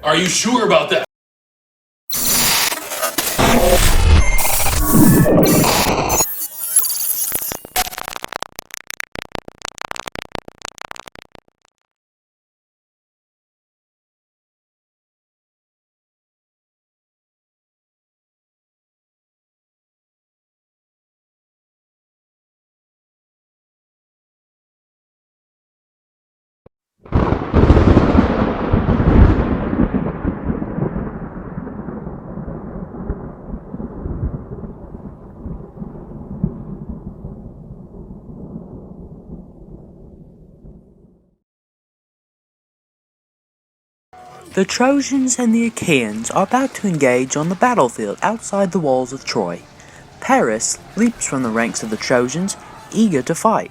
Are you sure about that? The Trojans and the Achaeans are about to engage on the battlefield outside the walls of Troy. Paris leaps from the ranks of the Trojans, eager to fight.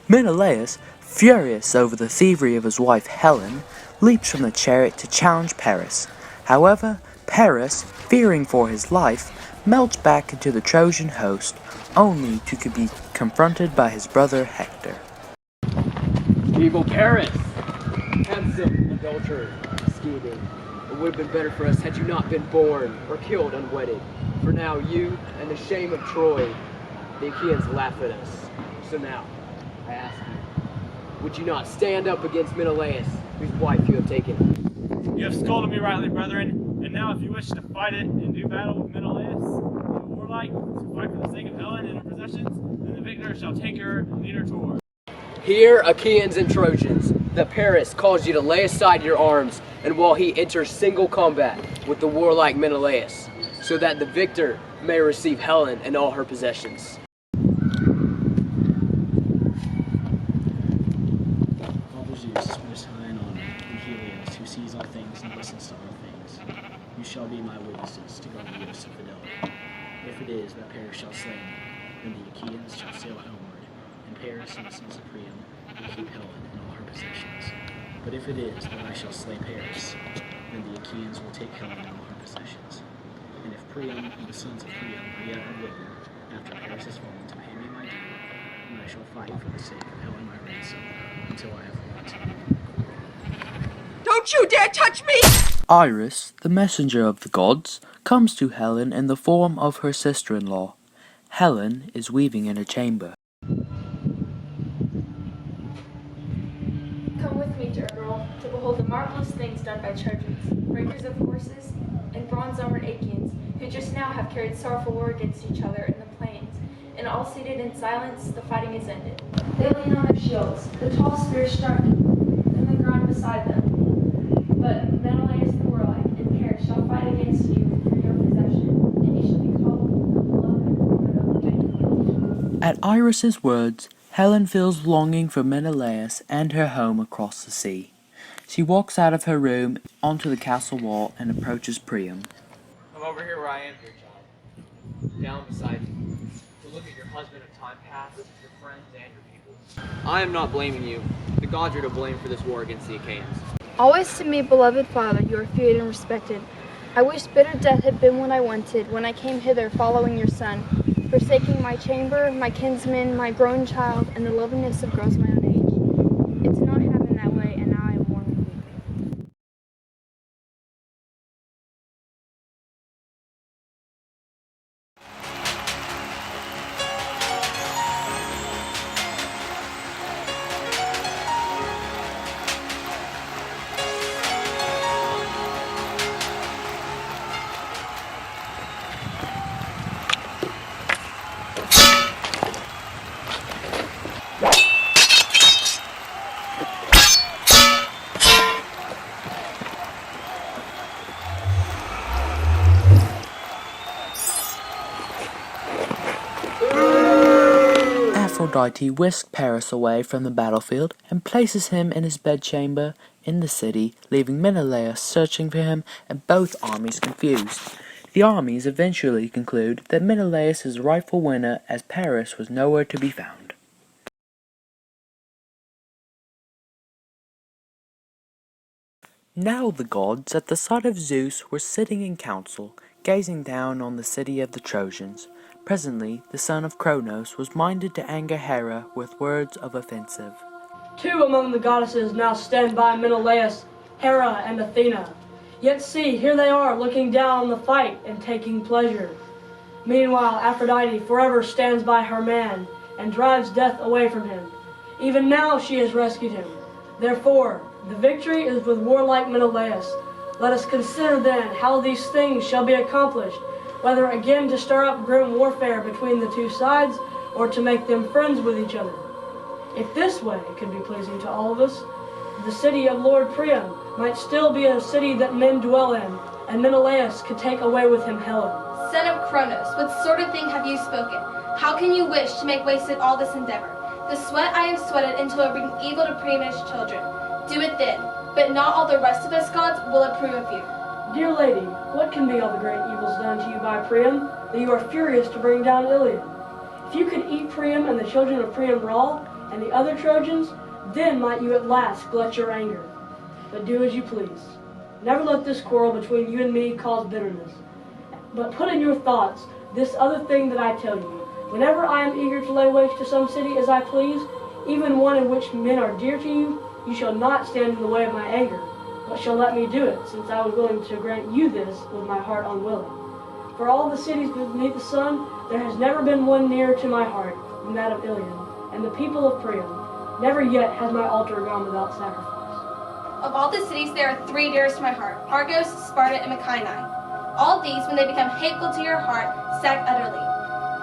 Menelaus, furious over the thievery of his wife Helen, leaps from the chariot to challenge Paris. However, Paris, fearing for his life, melts back into the Trojan host, only to be confronted by his brother Hector. Evil Paris! Handsome adulterer, scheming. It would have been better for us had you not been born or killed unwedded. For now you and the shame of Troy, the Achaeans laugh at us. So now, I ask you, would you not stand up against Menelaus, whose wife you have taken? You have scolded me rightly, brethren, and now if you wish to fight it and do battle with Menelaus, the warlike, to fight for the sake of Helen and her possessions, then the victor shall take her and lead her to war. Hear, Achaeans and Trojans, that Paris calls you to lay aside your arms, and while he enters single combat with the warlike Menelaus, so that the victor may receive Helen and all her possessions. Father Zeus, most high and honored, and Iliad, who sees all things and listens to all things, you shall be my witnesses to guard the oaths of fidelity. If it is that Paris shall slay me, then the Achaeans shall sail homeward, and Paris and the sons of Priam will keep Helen and all her possessions. But if it is that I shall slay Paris, then the Achaeans will take Helen and all her possessions. And if Priam and the sons of Priam are yet unwilling, after Paris has fallen, to pay me my due, then I shall fight for the sake of Helen my ransom, until I have won. Don't you dare touch me! Iris, the messenger of the gods, comes to Helen in the form of her sister-in-law. Helen is weaving in a chamber. Come with me, dear girl, to behold the marvelous things done by Trojans, breakers of horses, and bronze-armored Achaeans, who just now have carried sorrowful war against each other in the plains. And all seated in silence, the fighting is ended. They lean on their shields, the tall spears sharpened, and the ground beside them. But Menelaus the warlike and Paris shall fight against you for your possession, and you shall be called the beloved woman of the banquet. At Iris's words, Helen feels longing for Menelaus and her home across the sea. She walks out of her room onto the castle wall and approaches Priam. Come over here where I am, dear child. Down beside you. To look at your husband of time past, your friends, and your people. I am not blaming you. The gods are to blame for this war against the Achaeans. Always to me, beloved father, you are feared and respected. I wish bitter death had been what I wanted when I came hither following your son, forsaking my chamber, my kinsmen, my grown child, and the loveliness of girls my own age. It did not happen that way, and now I am warm with weeping. Aphrodite whisks Paris away from the battlefield and places him in his bedchamber in the city, leaving Menelaus searching for him and both armies confused. The armies eventually conclude that Menelaus is the rightful winner as Paris was nowhere to be found. Now the gods, at the sight of Zeus, were sitting in council, gazing down on the city of the Trojans. Presently, the son of Cronos was minded to anger Hera with words of offensive. Two among the goddesses now stand by Menelaus, Hera and Athena. Yet see, here they are looking down on the fight and taking pleasure. Meanwhile, Aphrodite forever stands by her man and drives death away from him. Even now she has rescued him. Therefore, the victory is with warlike Menelaus. Let us consider then how these things shall be accomplished, whether again to stir up grim warfare between the two sides, or to make them friends with each other. If this way could be pleasing to all of us, the city of Lord Priam might still be a city that men dwell in, and Menelaus could take away with him Helen. Son of Cronos, what sort of thing have you spoken? How can you wish to make wasted all this endeavor? The sweat I have sweated until it bring evil to Priam's children. Do it then, but not all the rest of us gods will approve of you. Dear lady, what can be all the great evils done to you by Priam, that you are furious to bring down Iliad? If you could eat Priam and the children of Priam raw, and the other Trojans, then might you at last glut your anger. But do as you please. Never let this quarrel between you and me cause bitterness. But put in your thoughts this other thing that I tell you. Whenever I am eager to lay waste to some city as I please, even one in which men are dear to you, you shall not stand in the way of my anger, but shall let me do it, since I was willing to grant you this with my heart unwilling. For all the cities beneath the sun, there has never been one nearer to my heart than that of Iliad, and the people of Priam. Never yet has my altar gone without sacrifice. Of all the cities, there are 3 dearest to my heart, Argos, Sparta, and Mycenae. All these, when they become hateful to your heart, sack utterly.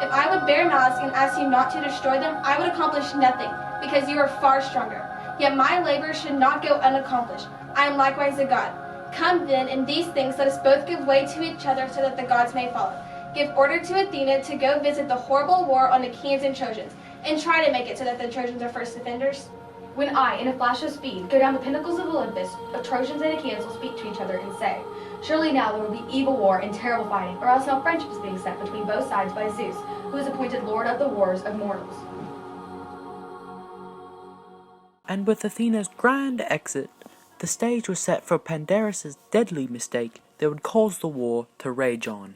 If I would bear malice and ask you not to destroy them, I would accomplish nothing, because you are far stronger. Yet my labor should not go unaccomplished. I am likewise a god. Come then, in these things let us both give way to each other so that the gods may follow. Give order to Athena to go visit the horrible war on the Achaeans and Trojans, and try to make it so that the Trojans are first offenders. When I, in a flash of speed, go down the pinnacles of Olympus, the Trojans and Achaeans will speak to each other and say, surely now there will be evil war and terrible fighting, or else no friendship is being set between both sides by Zeus, who is appointed Lord of the wars of mortals. And with Athena's grand exit, the stage was set for Pandarus' deadly mistake that would cause the war to rage on.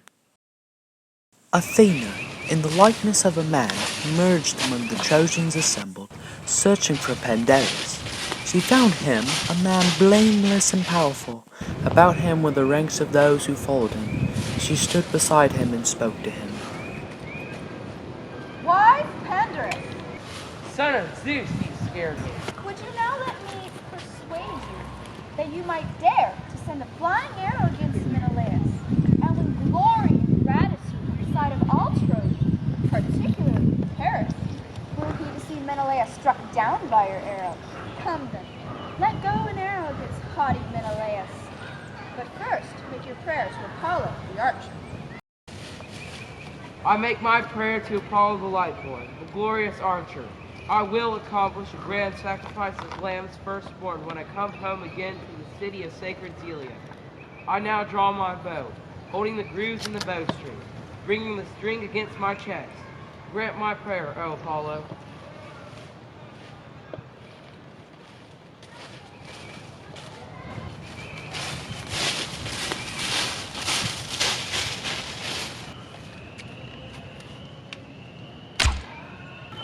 Athena, in the likeness of a man, emerged among the Trojans assembled, searching for Pandarus. She found him, a man blameless and powerful. About him were the ranks of those who followed him. She stood beside him and spoke to him. Wise Pandarus! Son of Zeus, you scared me. Would you now let me persuade you that you might dare to send a flying arrow against Menelaus, and with glory and gratitude on the side of all Trojans, particularly Paris, were he to see Menelaus struck down by your arrow? Come then, let go an arrow against haughty Menelaus. But first, make your prayer to Apollo, the archer. I make my prayer to Apollo the Lightborn, the glorious archer. I will accomplish a grand sacrifice as lamb's firstborn when I come home again to the city of sacred Iliad. I now draw my bow, holding the grooves in the bowstring, bringing the string against my chest. Grant my prayer, O Apollo.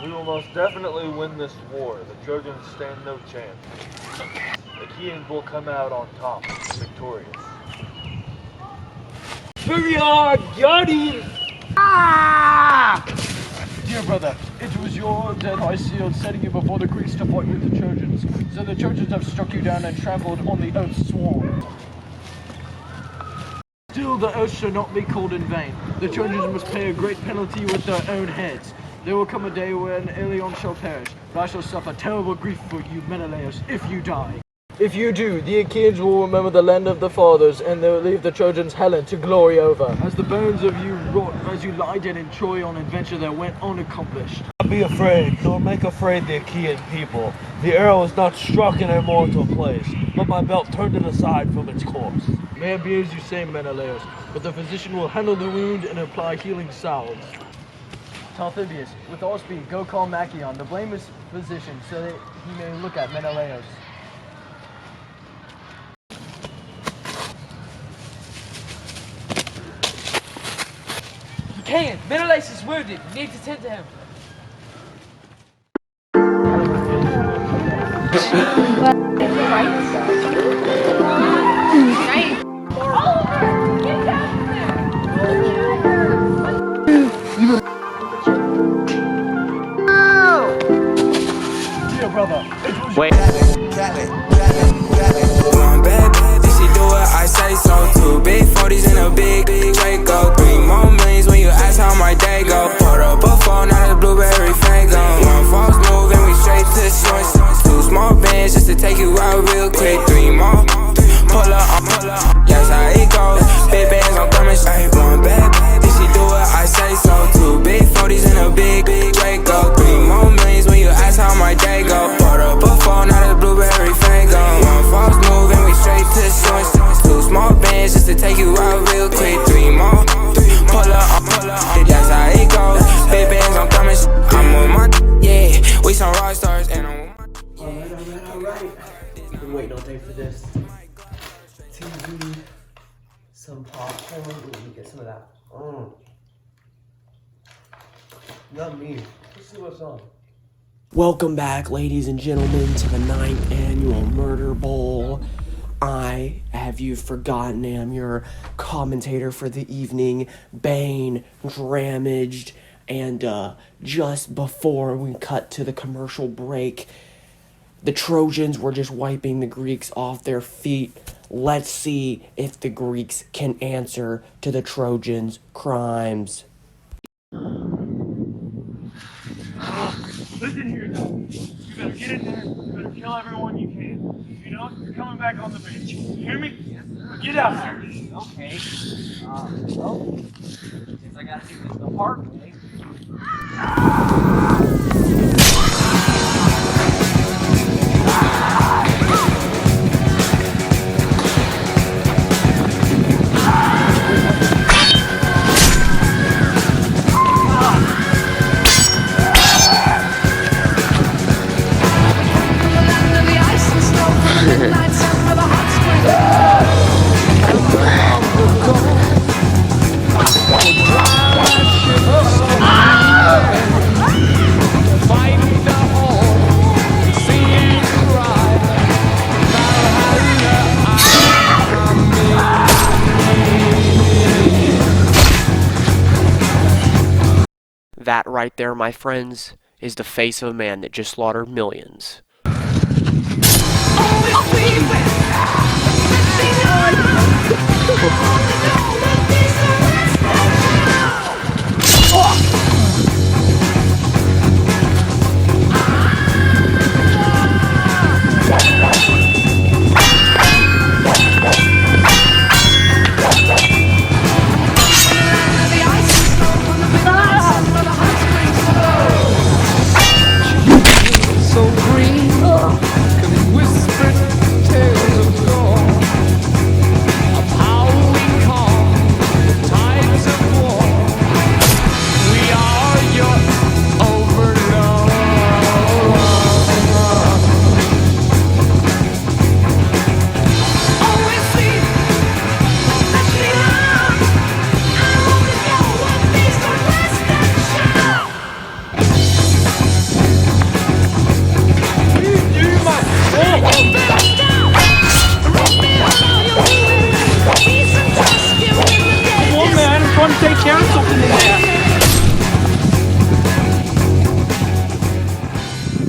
We will most definitely win this war. The Trojans stand no chance. The Achaeans will come out on top, victorious. Iliad, Johnny! Dear brother, it was your death I sealed, setting you before the Greeks to fight with the Trojans. So the Trojans have struck you down and trampled on the oath sworn. Still, the oath shall not be called in vain. The Trojans must pay a great penalty with their own heads. There will come a day when Ilion shall perish, but I shall suffer terrible grief for you, Menelaus, if you die. If you do, the Achaeans will remember the land of the fathers, and they will leave the Trojans Helen to glory over. As the bones of you rot, as you lie dead in Troy on adventure that went unaccomplished. Not be afraid, nor make afraid the Achaean people. The arrow is not struck in a mortal place, but my belt turned it aside from its course. May it be as you say, Menelaus, but the physician will handle the wound and apply healing salves. Talthybius, with all speed, go call Machaon, the blameless physician, so that he may look at Menelaus. Achaean, Menelaus is wounded. You need to tend to him. Wait. One bad bitch, she do what I say so. 2 big 40s and a big Draco. 3 more millions when you ask how my day go. Put up a phone, now the blueberry fango. 1 false move and we straight to the source. 2 small bands just to take you out real quick. 3 more, pull up, yes how it goes. Big bands, I'm coming straight. 1 bad bitch, she do what I say so. 2 big 40s and a big Draco. 3 more millions when you ask how my day go. Put up a phone, now the blueberry fango. 1 false move and we straight to the source. 2 small bands just to take you out real quick. 3 more, pull up, that's how it goes. Big bands, I'm coming. I'm on my, yeah. We some rock stars and I'm on my. Alright. Been waiting all day for this. TV, some popcorn. Ooh, let me get some of that. Yummy. Let's see what's on. Welcome back, ladies and gentlemen, to the 9th annual Murder Bowl. I, have you forgotten, am your commentator for the evening, Bane, Dramaged, and just before we cut to the commercial break, the Trojans were just wiping the Greeks off their feet. Let's see if the Greeks can answer to the Trojans' crimes. Listen here, guys. You better get in there. You better kill everyone you can. If you don't, you're coming back on the bench. You hear me? Get out there. Okay. Well, since I gotta do this the hard way. That right there, my friends, is the face of a man that just slaughtered millions.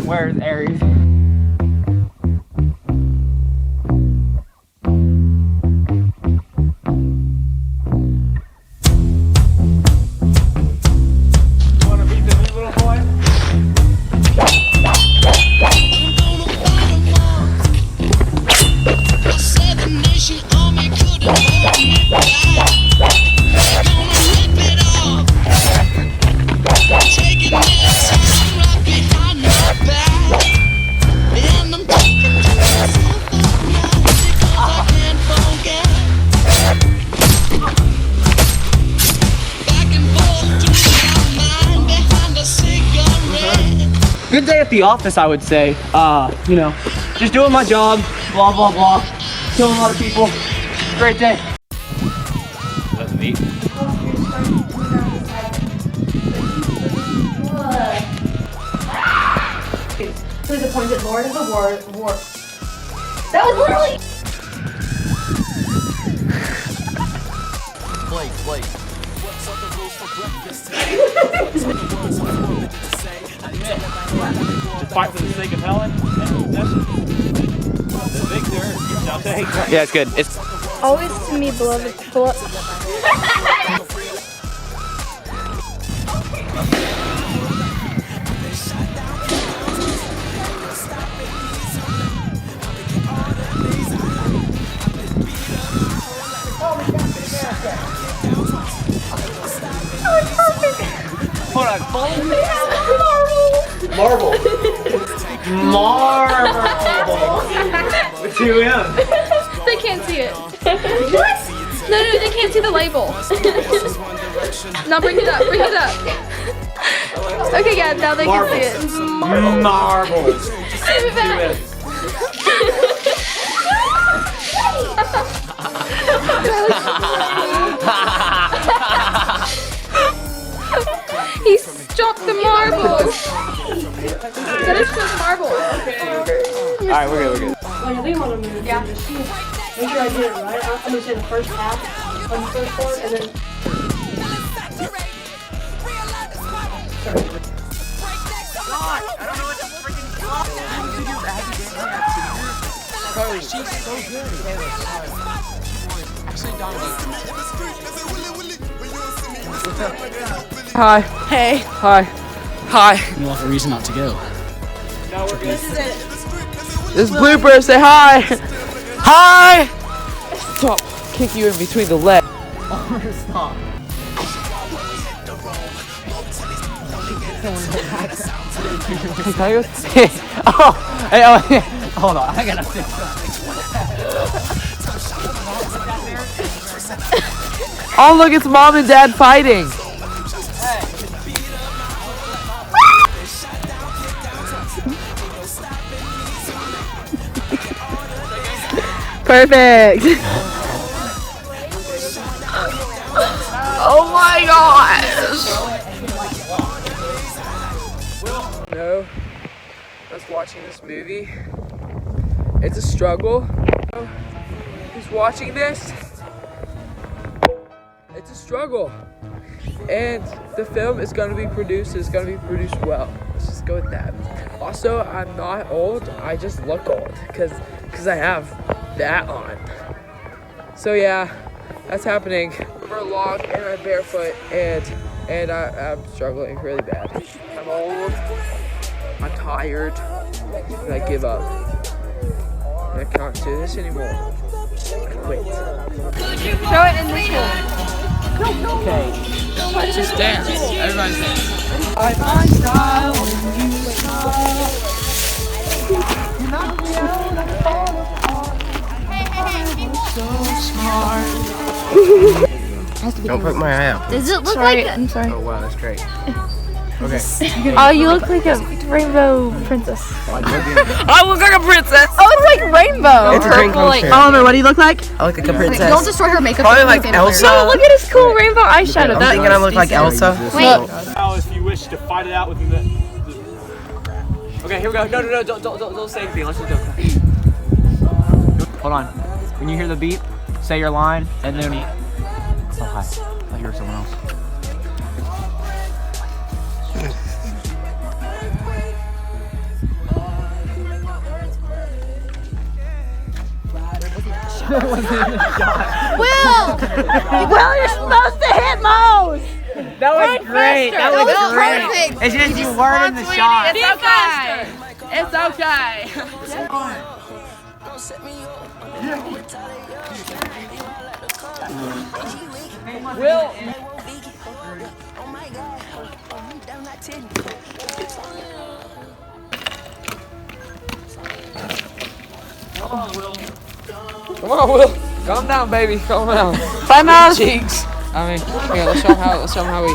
Where's Aries? Good day at the office, I would say. You know, just doing my job, blah, blah, blah. Killing a lot of people. Great day. That's neat. Who's appointed Lord of the War. That was literally... Blake, what's up the rules for breakfast today? it to fight for the sake of Helen and her possessions. The victor shall take. Yeah, it's good. It's Always to me, beloved. hold on. Marble. With 2 M. They can't see it. What? No, they can't see the label. Now bring it up, Okay, yeah, now they can see it. Marbles. He dropped the marbles. Finish those marbles. Alright, we're good. Like, I think what I'm gonna do is just make sure I get it right. I'm gonna say the first half on the first chord, and then. Carly, she's so good. Actually, Hi. Hey. Hi. Hi. You have a reason not to go. No, we're good. This is it. This blooper, say hi. Hi. Stop. Kick you in between the legs. Stop. Hold on, I gotta fix Oh, look, it's mom and dad fighting. Perfect. Oh my gosh. No, I was watching this movie. It's a struggle. Who's watching this? It's a struggle. And the film is gonna be produced, it's gonna be produced well. Let's just go with that. Also, I'm not old, I just look old because I have that on. So yeah, that's happening. We're long and I'm barefoot and I'm struggling really bad. I'm old, I'm tired, and I give up. I can't do this anymore. I quit. Show it in the school. Okay. Let's just dance. Everybody's dancing. I find style when you smile. You knock me out, I fall apart. So smart. Don't poke my eye out. Does it look like? I'm sorry. Oh wow, that's great. Okay. Oh, you look like a rainbow princess. I look like a princess. Oh, it's like rainbow. It's a dream come true. Oliver, what do you look like? I look like a princess. Don't destroy her makeup. Probably like Elsa. Oh, look at his cool rainbow eyeshadow. I'm thinking I look like Elsa. Wait. Now, if you wish to fight it out with the. Okay, here we go. No, don't say anything. Let's just go. Hold on. When you hear the beep, say your line, and then. Oh hi. I hear someone else. Will, you're supposed to hit Mose. That was great. That was great. Perfect. It's just you weren't in the shot. It's okay. It's okay. Will. Come on, Will. Calm down, baby. Calm down. Bye, Mouse. Cheeks. I mean, yeah. Let's show him how. Let's show him how we.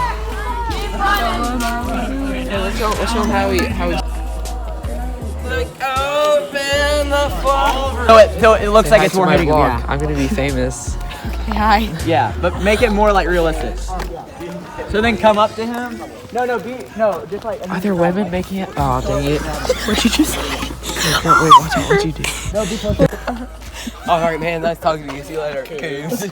Yeah, let's show him how we. Look open the phone. So it looks like it's more hitting. Yeah, I'm gonna be famous. Hi. Yeah, but make it more like realistic. So then come up to him. No, just like. Are there women making it? Oh, dang it. What'd you just say? Wait, watch out. What'd you do? No, be closer. All right, man. Nice talking to you. See you later.